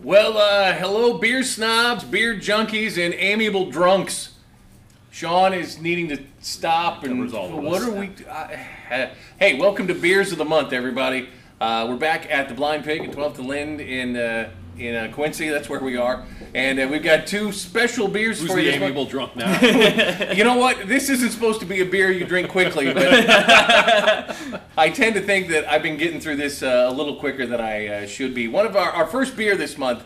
Well, hello, beer snobs, beer junkies, and amiable drunks. Sean is needing to stop, and what are we? Hey, welcome to Beers of the Month, everybody. We're back at the Blind Pig at 12th and Lind in Quincy. That's where we are, and we've got two special beers Who's for the you. amiable drunk now? You know what? This isn't supposed to be a beer you drink quickly, but I tend to think that I've been getting through this a little quicker than I should be. One of our first beer this month,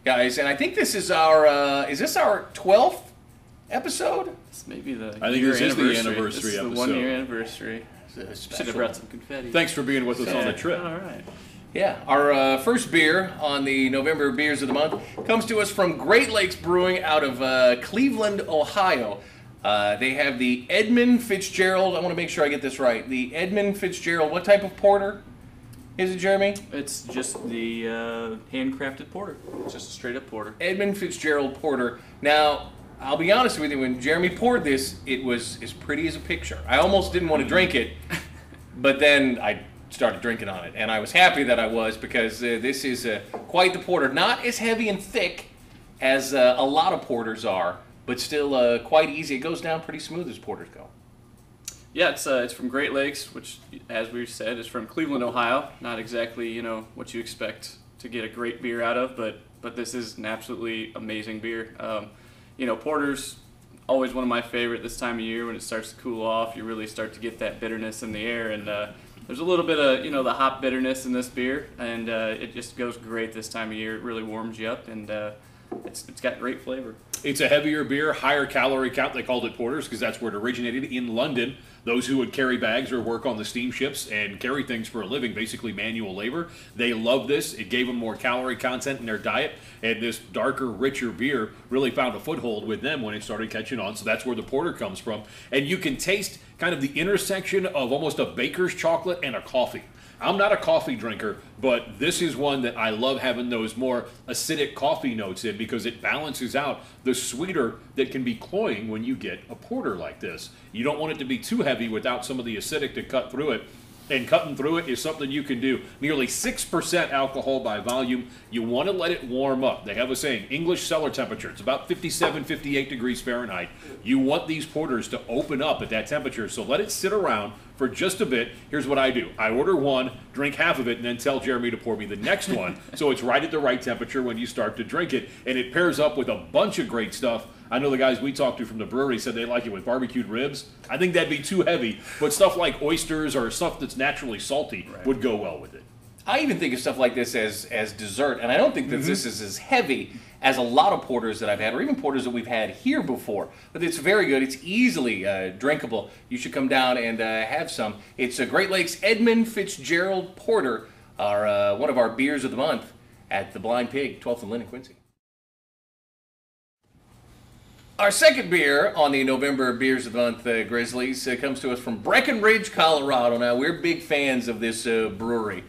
guys, and I think this is our is this our 12th episode? This may be the I think this is the anniversary This is the episode. 1-year anniversary. Should have brought some confetti. Thanks for being with us on the trip. All right. Yeah, our first beer on the November Beers of the Month comes to us from Great Lakes Brewing out of Cleveland, Ohio. They have the Edmund Fitzgerald. I want to make sure I get this right. The Edmund Fitzgerald. What type of porter is it, Jeremy? It's just the handcrafted porter. It's just a straight up porter. Edmund Fitzgerald porter. Now, I'll be honest with you. When Jeremy poured this, it was as pretty as a picture. I almost didn't want to drink it, but then I started drinking on it, and I was happy that I was, because this is quite the porter. Not as heavy and thick as a lot of porters are, but still quite easy. It goes down pretty smooth as porters go. Yeah, it's from Great Lakes, which, as we said, is from Cleveland, Ohio. Not exactly what you expect to get a great beer out of, but this is an absolutely amazing beer. Porter's always one of my favorite this time of year. When it starts to cool off, you really start to get that bitterness in the air, and there's a little bit of the hop bitterness in this beer, and it just goes great this time of year. It really warms you up, and it's got great flavor. It's a heavier beer, higher calorie count. They called it porters because that's where it originated in London. Those who would carry bags or work on the steamships and carry things for a living, basically manual labor, they loved this. It gave them more calorie content in their diet, and this darker, richer beer really found a foothold with them when it started catching on. So that's where the porter comes from. And you can taste kind of the intersection of almost a baker's chocolate and a coffee. I'm not a coffee drinker, but this is one that I love having those more acidic coffee notes in, because it balances out the sweeter that can be cloying when you get a porter like this. You don't want it to be too heavy without some of the acidic to cut through it. And cutting through it is something you can do. Nearly 6% alcohol by volume. You want to let it warm up. They have a saying, English cellar temperature. It's about 57, 58 degrees Fahrenheit. You want these porters to open up at that temperature, so let it sit around for just a bit. Here's what I do. I order one, drink half of it, and then tell Jeremy to pour me the next one, so it's right at the right temperature when you start to drink it. And it pairs up with a bunch of great stuff. I know the guys we talked to from the brewery said they like it with barbecued ribs. I think that'd be too heavy, but stuff like oysters or stuff that's naturally salty would go well with it. I even think of stuff like this as dessert, and I don't think that this is as heavy as a lot of porters that I've had, or even porters that we've had here before. But it's very good. It's easily drinkable. You should come down and have some. It's a Great Lakes Edmund Fitzgerald Porter, one of our beers of the month at the Blind Pig, 12th and Lind in Quincy. Our second beer on the November Beers of the Month, Grizzlies, comes to us from Breckenridge, Colorado. Now, we're big fans of this brewery.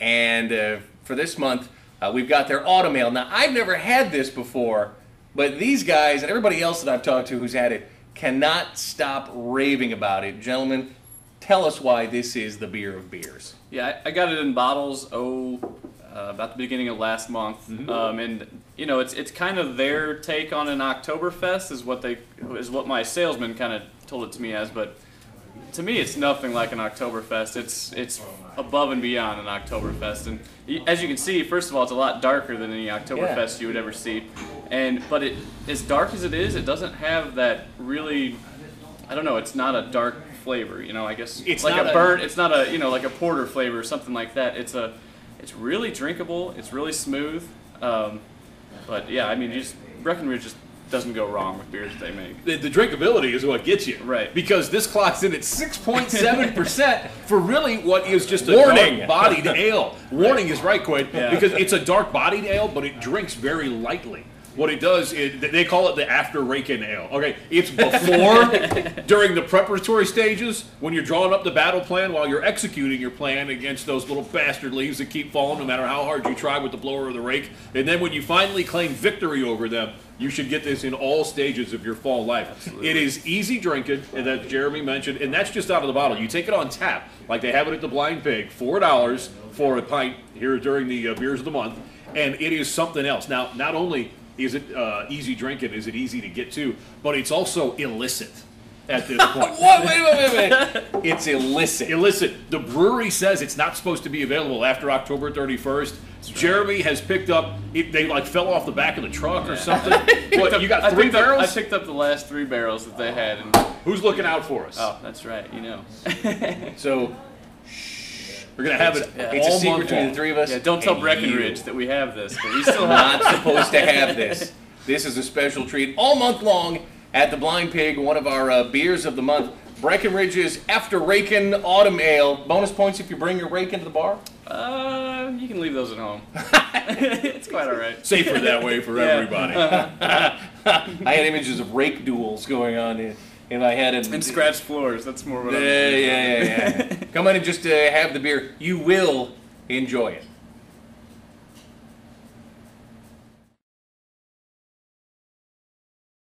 And for this month, we've got their autumn ale. Now, I've never had this before, but these guys and everybody else that I've talked to who's had it cannot stop raving about it. Gentlemen, tell us why this is the beer of beers. Yeah, I got it in bottles, about the beginning of last month, and it's kind of their take on an Oktoberfest is what my salesman kind of told it to me as, but to me it's nothing like an Oktoberfest. It's above and beyond an Oktoberfest, and as you can see, first of all, it's a lot darker than any Oktoberfest you would ever see, but as dark as it is, it doesn't have that really, I don't know, it's not a dark flavor. I guess it's like a burnt. It's not a like a porter flavor or something like that. It's really drinkable. It's really smooth. But yeah, I mean, Breckenridge just doesn't go wrong with beers that they make. The drinkability is what gets you. Right. Because this clocks in at 6.7% for really what is just a dark-bodied ale. Warning is right, Quaid, because it's a dark-bodied ale, but it drinks very lightly. What it does is, they call it the after rake-in ale. Okay, it's before, during the preparatory stages, when you're drawing up the battle plan, while you're executing your plan against those little bastard leaves that keep falling no matter how hard you try with the blower or the rake. And then when you finally claim victory over them, you should get this in all stages of your fall life. Absolutely. It is easy drinking, and that Jeremy mentioned, and that's just out of the bottle. You take it on tap, like they have it at the Blind Pig, $4 for a pint here during the Beers of the Month. and it is something else. Now, not only is it easy drinking, is it easy to get to, but it's also illicit at this point. What? Wait. It's illicit. Illicit. The brewery says it's not supposed to be available after October 31st. Jeremy has picked up, they like fell off the back of the truck or something. What, you got 3 barrels? I picked up the last 3 barrels that they had. And who's looking out for us? oh, that's right, So, we're going to have it it's a all secret month between long. the 3 of us. Yeah, don't tell and Breckenridge you. that we have this, but we still We're have not supposed to have this. This is a special treat all month long at the Blind Pig, one of our beers of the month. Breckenridge's After Rakin' Autumn Ale. Bonus points if you bring your rake into the bar. You can leave those at home. It's quite all right. Safer that way for everybody. I had images of rake duels going on in my head. And scratched floors. That's more what I'm Yeah. Come on and just have the beer. You will enjoy it.